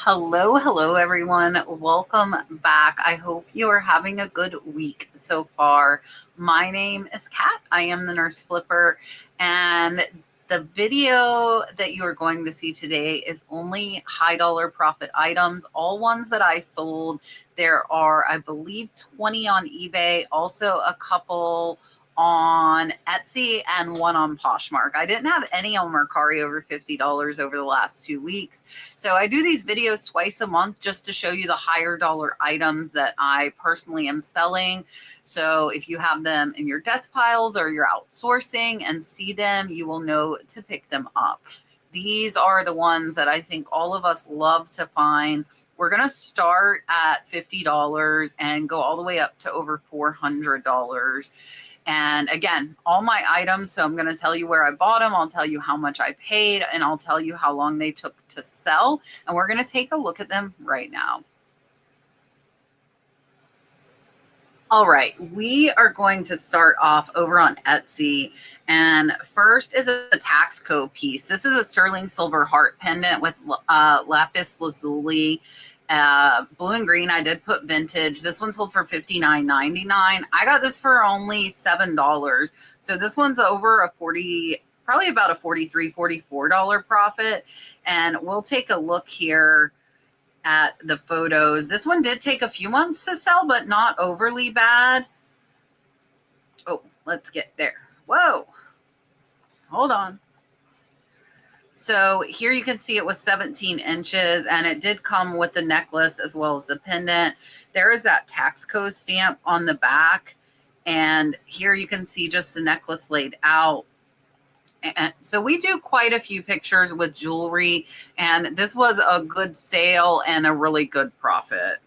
Hello, everyone. Welcome back. I hope you are having a good week so far. My name is Kat. I am the Nurse Flipper, and the video that you are going to see today is only high dollar profit items, all ones that I sold. There are, I believe, 20 on eBay, also a couple on Etsy and one on Poshmark. I didn't have any on Mercari over $50 over the last 2 weeks. So I do these videos twice a month just to show you the higher dollar items that I personally am selling. So if you have them in your death piles or you're outsourcing and see them, you will know to pick them up. These are the ones that I think all of us love to find. We're going to start at $50 and go all the way up to over $400. And again, all my items, so I'm going to tell you where I bought them, I'll tell you how much I paid, and I'll tell you how long they took to sell. And we're going to take a look at them right now. All right, we are going to start off over on Etsy. And first is a Taxco piece. This is a sterling silver heart pendant with lapis lazuli. Blue and green. I did put vintage. This one sold for $59.99. I got this for only $7. So this one's over a probably about a $43, $44 profit. And we'll take a look here at the photos. This one did take a few months to sell, but not overly bad. Oh, let's get there. Whoa, hold on. So here you can see it was 17 inches and it did come with the necklace as well as the pendant. There is that Taxco stamp on the back. And here you can see just the necklace laid out. And so we do quite a few pictures with jewelry, and this was a good sale and a really good profit.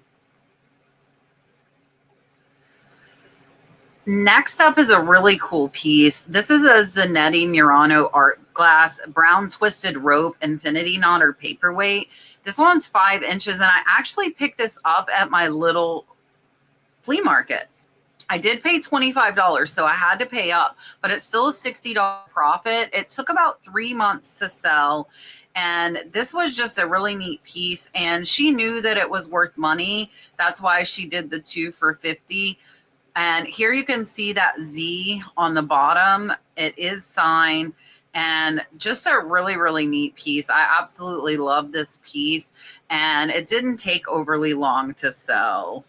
Next up is a really cool piece. This is a Zanetti Murano art glass, brown twisted rope, infinity knot or paperweight. This one's 5 inches, and I actually picked this up at my little flea market. I did pay $25, so I had to pay up, but it's still a $60 profit. It took about 3 months to sell, and this was just a really neat piece, and she knew that it was worth money. That's why she did the 2 for $50. And here you can see that Z on the bottom. It is signed, and just a really, really neat piece. I absolutely love this piece, and it didn't take overly long to sell.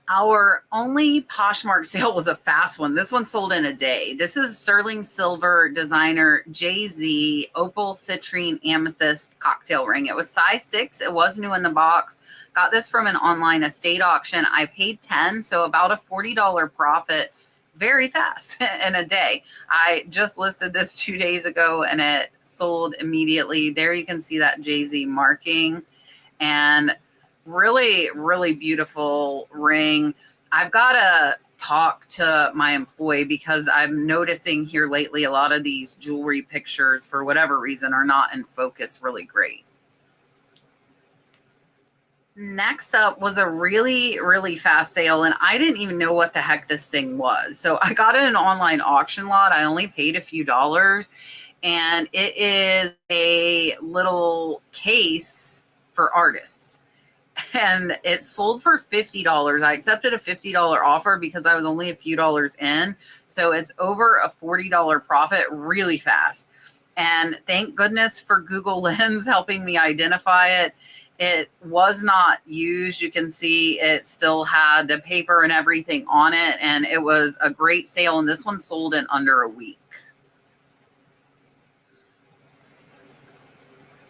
Our only Poshmark sale was a fast one. This one sold in a day. This is sterling silver designer JZ opal citrine amethyst cocktail ring. It was size 6. It was new in the box. Got this from an online estate auction. I paid $10, so about a $40 profit very fast in a day. I just listed this 2 days ago and it sold immediately. There you can see that JZ marking, and really, really beautiful ring. I've got to talk to my employee because I'm noticing here lately a lot of these jewelry pictures, for whatever reason, are not in focus really great. Next up was a really, really fast sale, and I didn't even know what the heck this thing was. So I got it in an online auction lot. I only paid a few dollars, and it is a little case for artists. And it sold for $50. I accepted a $50 offer because I was only a few dollars in. So it's over a $40 profit really fast. And thank goodness for Google Lens helping me identify it. It was not used. You can see it still had the paper and everything on it. And it was a great sale. And this one sold in under a week.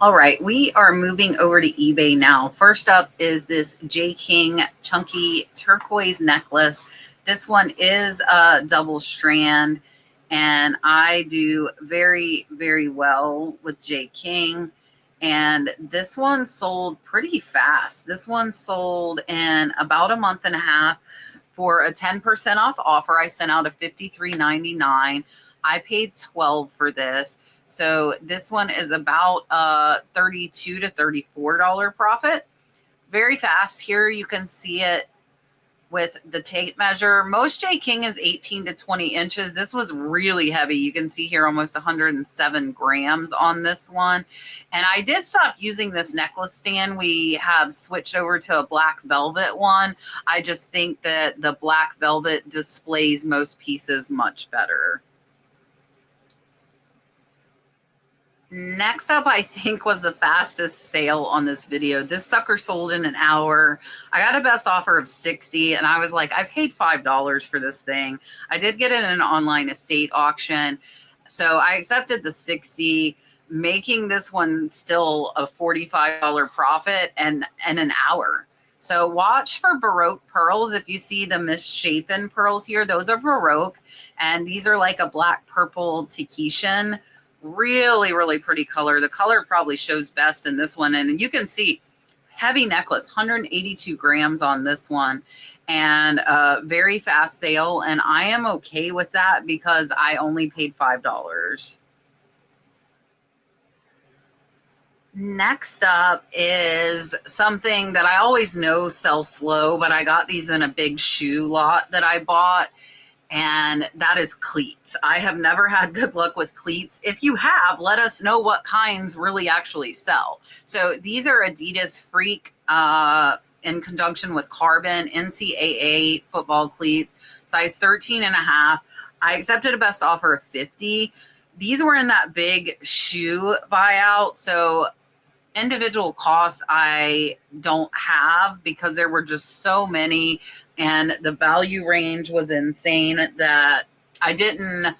All right, we are moving over to eBay now. First up is this J. King chunky turquoise necklace. This one is a double strand, and I do very, very well with J. King. And this one sold pretty fast. This one sold in about a month and a half for a 10% off offer. I sent out a $53.99. I paid $12 for this. So this one is about a $32 to $34 profit. Very fast. Here you can see it with the tape measure. Most J King is 18 to 20 inches. This was really heavy. You can see here almost 107 grams on this one. And I did stop using this necklace stand. We have switched over to a black velvet one. I just think that the black velvet displays most pieces much better. Next up, I think, was the fastest sale on this video. This sucker sold in an hour. I got a best offer of $60, and I was like, I paid $5 for this thing. I did get it in an online estate auction, so I accepted the $60, making this one still a $45 profit and an hour. So watch for Baroque pearls. If you see the misshapen pearls here, those are Baroque, and these are like a black purple Tahitian. Really, really pretty color. The color probably shows best in this one. And you can see heavy necklace, 182 grams on this one, and a very fast sale. And I am okay with that because I only paid $5. Next up is something that I always know sells slow, but I got these in a big shoe lot that I bought. And that is cleats. I have never had good luck with cleats. If you have, let us know what kinds really actually sell. So these are Adidas Freak in conjunction with Carbon NCAA football cleats, size 13.5. I accepted a best offer of $50. These were in that big shoe buyout. So individual cost I don't have because there were just so many, and the value range was insane that I didn't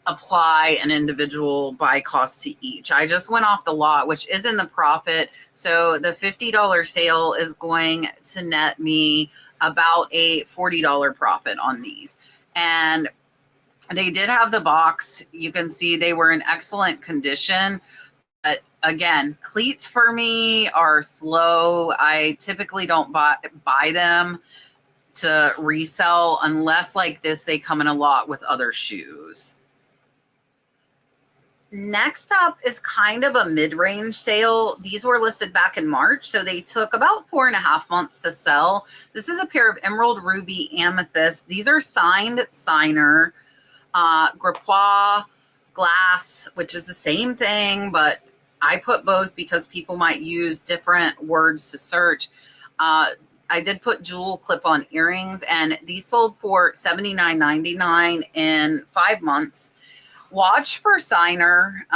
apply an individual buy cost to each. I just went off the lot, which is in the profit. So the $50 sale is going to net me about a $40 profit on these. And they did have the box. You can see they were in excellent condition. But again, cleats for me are slow. I typically don't buy them to resell unless like this, they come in a lot with other shoes. Next up is kind of a mid-range sale. These were listed back in March, so they took about 4.5 months to sell. This is a pair of Emerald Ruby Amethyst. These are signed signer, Gripois glass, which is the same thing, but I put both because people might use different words to search. I did put jewel clip-on earrings, and these sold for $79.99 in 5 months. Watch for signer.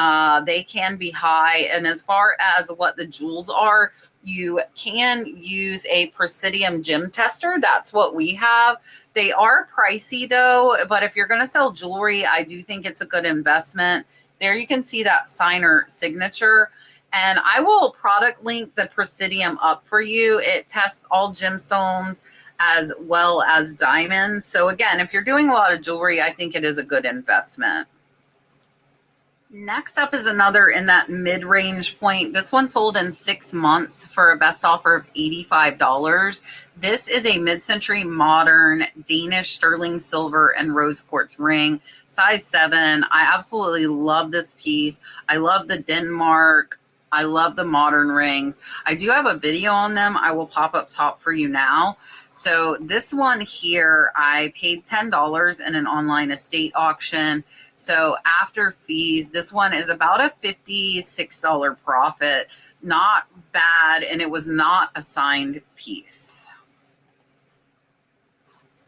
They can be high. And as far as what the jewels are, you can use a Presidium gem tester. That's what we have. They are pricey though, but if you're going to sell jewelry, I do think it's a good investment. There you can see that signer signature. And I will product link the Presidium up for you. It tests all gemstones as well as diamonds. So again, if you're doing a lot of jewelry, I think it is a good investment. Next up is another in that mid-range point. This one sold in 6 months for a best offer of $85. This is a mid-century modern Danish sterling silver and rose quartz ring, size 7. I absolutely love this piece. I love the Denmark. I love the modern rings. I do have a video on them. I will pop up top for you now. So this one here, I paid $10 in an online estate auction. So after fees, this one is about a $56 profit. Not bad, and it was not a signed piece.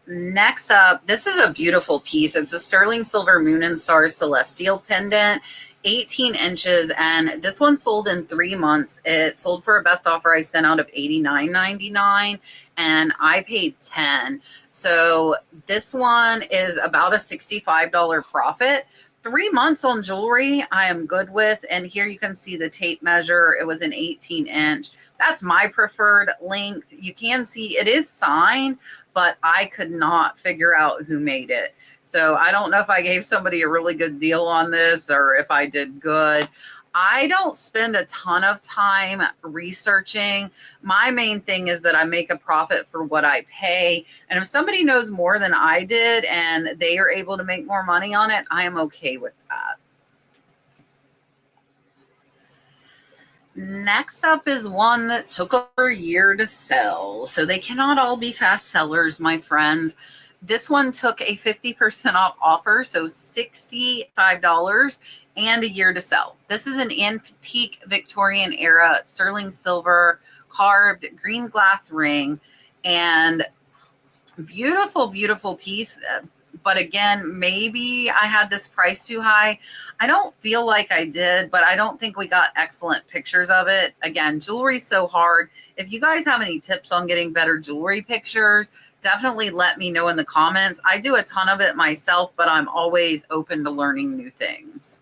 Next up, this is a beautiful piece. It's a sterling silver moon and stars celestial pendant. 18 inches, and this one sold in 3 months. It sold for a best offer I sent out of $89.99, and I paid $10. So this one is about a $65 profit. 3 months on jewelry I am good with, and here you can see the tape measure. It was an 18-inch. That's my preferred length. You can see it is signed, but I could not figure out who made it. So I don't know if I gave somebody a really good deal on this or if I did good. I don't spend a ton of time researching. My main thing is that I make a profit for what I pay. And if somebody knows more than I did and they are able to make more money on it, I am okay with that. Next up is one that took over a year to sell. So they cannot all be fast sellers, my friends. This one took a 50% off offer, so $65 and a year to sell. This is an antique Victorian era sterling silver carved green glass ring, and beautiful, beautiful piece. But again, maybe I had this price too high. I don't feel like I did, but I don't think we got excellent pictures of it. Again, jewelry's so hard. If you guys have any tips on getting better jewelry pictures, definitely let me know in the comments. I do a ton of it myself, but I'm always open to learning new things.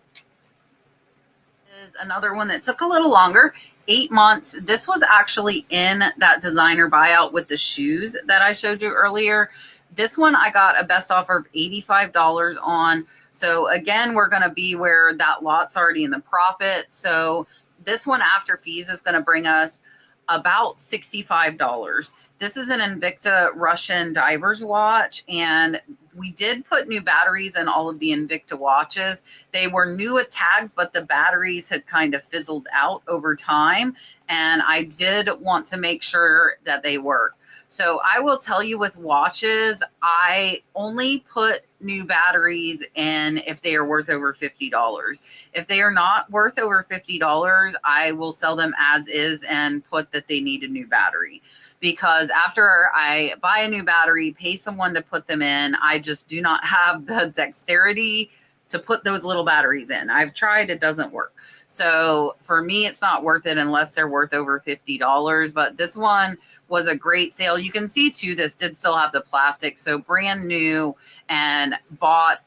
Is another one that took a little longer, 8 months. This was actually in that designer buyout with the shoes that I showed you earlier. This one I got a best offer of $85 on. So again, we're going to be where that lot's already in the profit. So this one after fees is going to bring us about $65. This is an Invicta Russian diver's watch, and we did put new batteries in all of the Invicta watches. They were new at tags, but the batteries had kind of fizzled out over time, and I did want to make sure that they work. So I will tell you, with watches, I only put new batteries in if they are worth over $50. If they are not worth over $50, I will sell them as is and put that they need a new battery. Because after I buy a new battery, pay someone to put them in, I just do not have the dexterity to put those little batteries in. I've tried, it doesn't work. So for me, it's not worth it unless they're worth over $50. But this one was a great sale. You can see too, this did still have the plastic. So brand new, and bought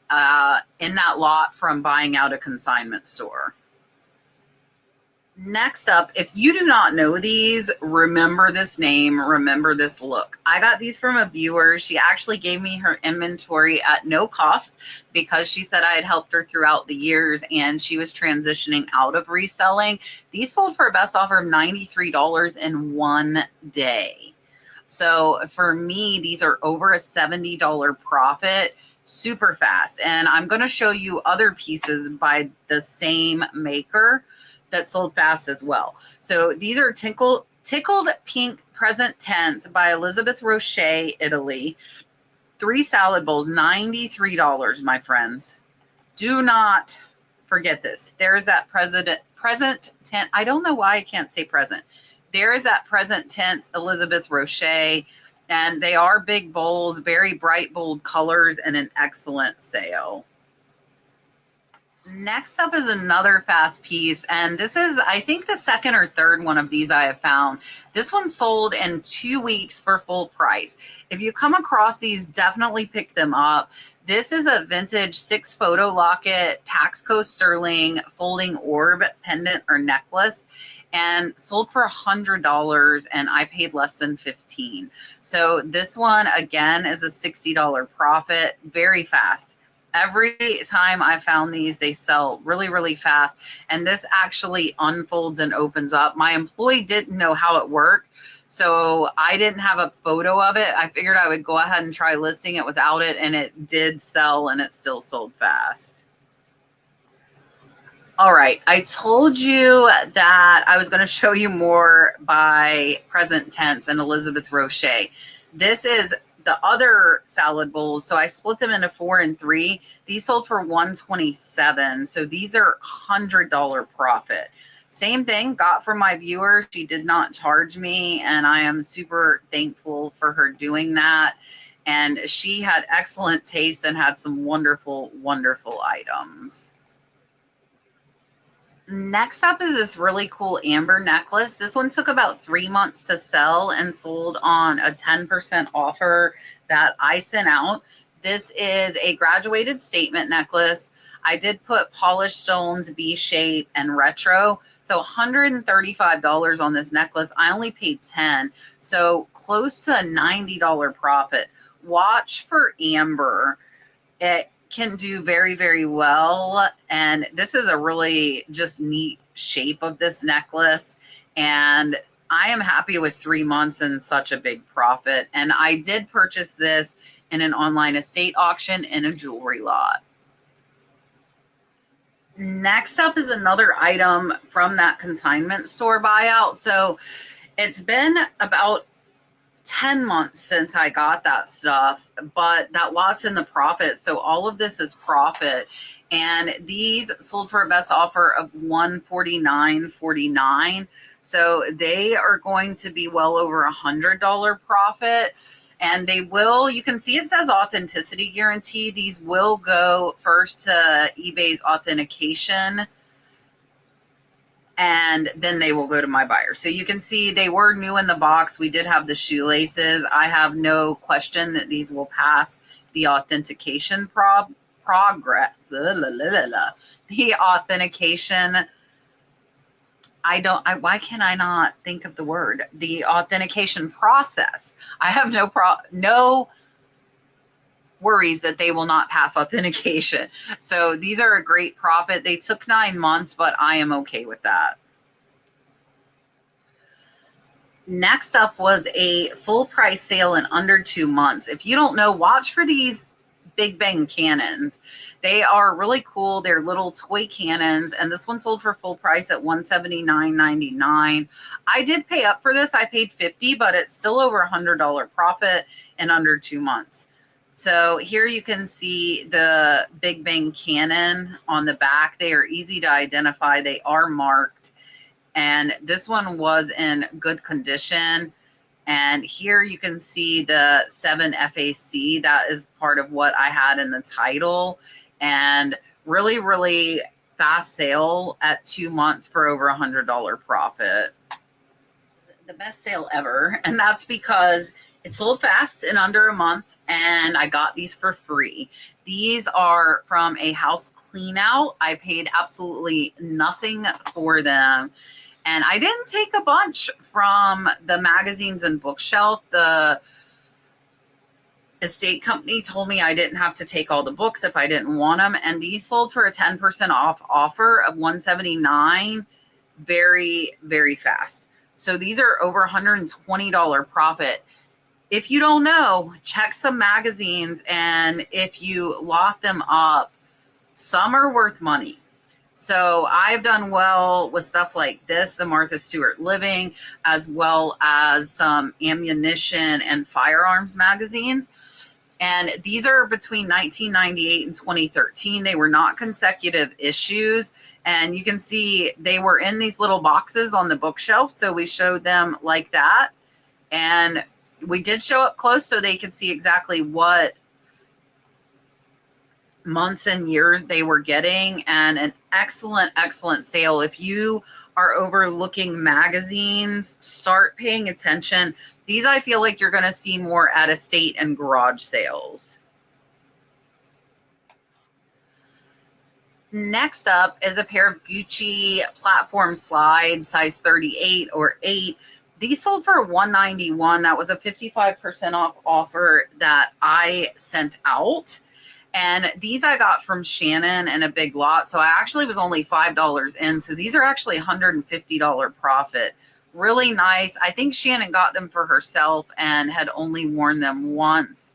in that lot from buying out a consignment store. Next up, if you do not know these, remember this name, remember this look. I got these from a viewer. She actually gave me her inventory at no cost because she said I had helped her throughout the years and she was transitioning out of reselling. These sold for a best offer of $93 in one day. So for me, these are over a $70 profit, super fast. And I'm going to show you other pieces by the same maker that sold fast as well. So these are Tickled Pink Present Tense by Elizabeth Roche, Italy. 3 salad bowls, $93, my friends. Do not forget this. There is that present tense. I don't know why I can't say present. There is that present tense Elizabeth Roche, and they are big bowls, very bright, bold colors, and an excellent sale. Next up is another fast piece, and this is, I think, the second or third one of these I have found. This one sold in 2 weeks for full price. If you come across these, definitely pick them up. This is a vintage 6 photo locket, Taxco sterling folding orb pendant or necklace, and sold for $100, and I paid less than $15. So this one, again, is a $60 profit, very fast. Every time I found these, they sell really, really fast. And this actually unfolds and opens up. My employee didn't know how it worked, so I didn't have a photo of it. I figured I would go ahead and try listing it without it, and it did sell, and it still sold fast. All right, I told you that I was going to show you more by Present Tense and Elizabeth Roche. This is the other salad bowls. So I split them into 4 and 3. These sold for $127. So these are $100 profit. Same thing, got from my viewer. She did not charge me, and I am super thankful for her doing that. And she had excellent taste and had some wonderful, wonderful items. Next up is this really cool amber necklace. This one took about 3 months to sell and sold on a 10% offer that I sent out. This is a graduated statement necklace. I did put polished stones, V-shape, and retro. So $135 on this necklace. I only paid $10. So close to a $90 profit. Watch for amber. It can do very, very well. And this is a really just neat shape of this necklace. And I am happy with 3 months and such a big profit. And I did purchase this in an online estate auction in a jewelry lot. Next up is another item from that consignment store buyout. So it's been about 10 months since I got that stuff, but that lot's in the profit. So all of this is profit. And these sold for a best offer of $149.49. So they are going to be well over $100 profit. And they will, you can see it says authenticity guarantee. These will go first to eBay's authentication, and then they will go to my buyer. So you can see they were new in the box. We did have the shoelaces. I have no question that these will pass the authentication progress. The authentication. Why can I not think of the word? The authentication process. I have no worries that they will not pass authentication. So these are a great profit. They took 9 months, but I am okay with that. Next up was a full price sale in under 2 months. If you don't know, watch for these Big Bang cannons. They are really cool. They're little toy cannons, and this one sold for full price at $179.99. I did pay up for this. I paid $50, but it's still over $100 profit in under 2 months. So here you can see the Big Bang cannon on the back. They are easy to identify. They are marked. And this one was in good condition. And here you can see the 7 FAC. That is part of what I had in the title. And really, really fast sale at 2 months for over $100 profit. The best sale ever. And that's because it sold fast in under a month, and I got these for free. These are from a house clean out. I paid absolutely nothing for them. And I didn't take a bunch from the magazines and bookshelf. The estate company told me I didn't have to take all the books if I didn't want them. And these sold for a 10% off offer of $179 very, very fast. So these are over $120 profit. If you don't know, check some magazines, and if you lot them up, some are worth money. So I've done well with stuff like this, the Martha Stewart Living, as well as some ammunition and firearms magazines. And these are between 1998 and 2013. They were not consecutive issues. And you can see they were in these little boxes on the bookshelf. So we showed them like that. And we did show up close so they could see exactly what months and years they were getting, and an excellent, excellent sale. If you are overlooking magazines, start paying attention. These I feel like you're going to see more at estate and garage sales. Next up is a pair of Gucci platform slides, size 38 or 8. These sold for $191. That was a 55% off offer that I sent out. And these I got from Shannon in a big lot. So I actually was only $5 in. So these are actually $150 profit. Really nice. I think Shannon got them for herself and had only worn them once.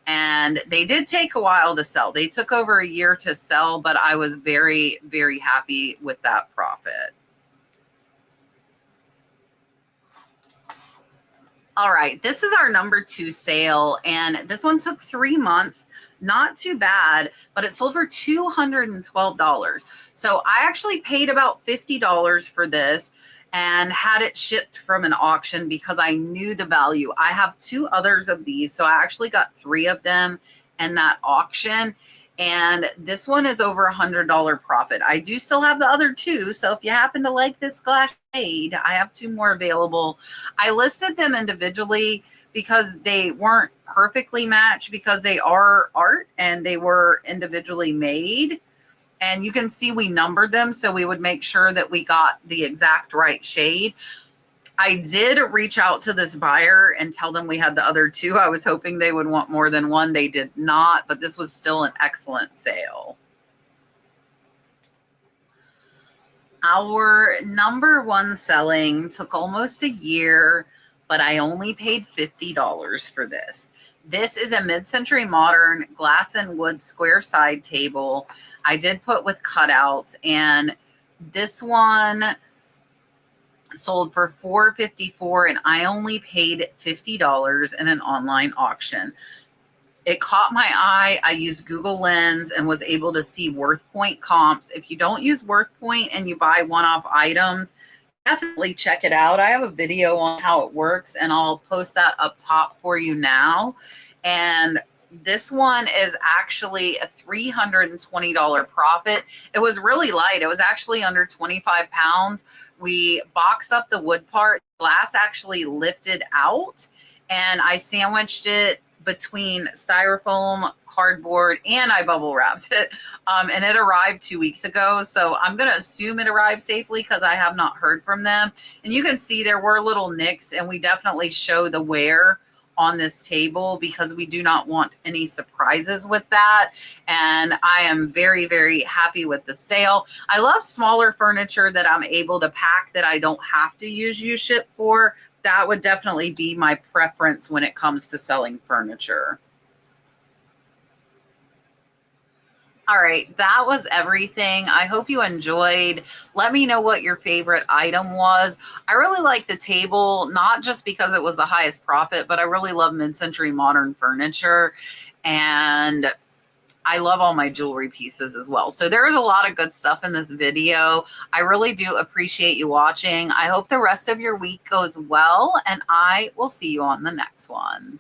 And they did take a while to sell. They took over a year to sell, but I was very, very happy with that profit. All right, this is our number 2 sale, and this one took 3 months. Not too bad, but it sold for $212. So I actually paid about $50 for this and had it shipped from an auction because I knew the value. I have 2 others of these, so I actually got 3 of them in that auction. And this one is over $100 profit. I do still have the other 2. So if you happen to like this glass shade, I have 2 more available. I listed them individually because they weren't perfectly matched, because they are art and they were individually made. And you can see we numbered them, so we would make sure that we got the exact right shade. I did reach out to this buyer and tell them we had the other 2. I was hoping they would want more than one. They did not, but this was still an excellent sale. Our number 1 selling took almost a year, but I only paid $50 for this. This is a mid-century modern glass and wood square side table. I did put with cutouts, and this one sold for $454, and I only paid $50 in an online auction. It caught my eye. I used Google Lens and was able to see worth point comps. If you don't use worth point and you buy one-off items, definitely check it out. I have a video on how it works, and I'll post that up top for you now. And this one is actually a $320 profit. It was really light. It was actually under 25 pounds. We boxed up the wood part. Glass actually lifted out, and I sandwiched it between styrofoam, cardboard, and I bubble wrapped it. And it arrived 2 weeks ago. So I'm going to assume it arrived safely because I have not heard from them. And you can see there were little nicks, and we definitely show the wear on this table because we do not want any surprises with that. And I am very, very happy with the sale. I love smaller furniture that I'm able to pack that I don't have to use U-ship for. That would definitely be my preference when it comes to selling furniture. All right, that was everything. I hope you enjoyed. Let me know what your favorite item was. I really like the table, not just because it was the highest profit, but I really love mid-century modern furniture. And I love all my jewelry pieces as well. So there is a lot of good stuff in this video. I really do appreciate you watching. I hope the rest of your week goes well, and I will see you on the next one.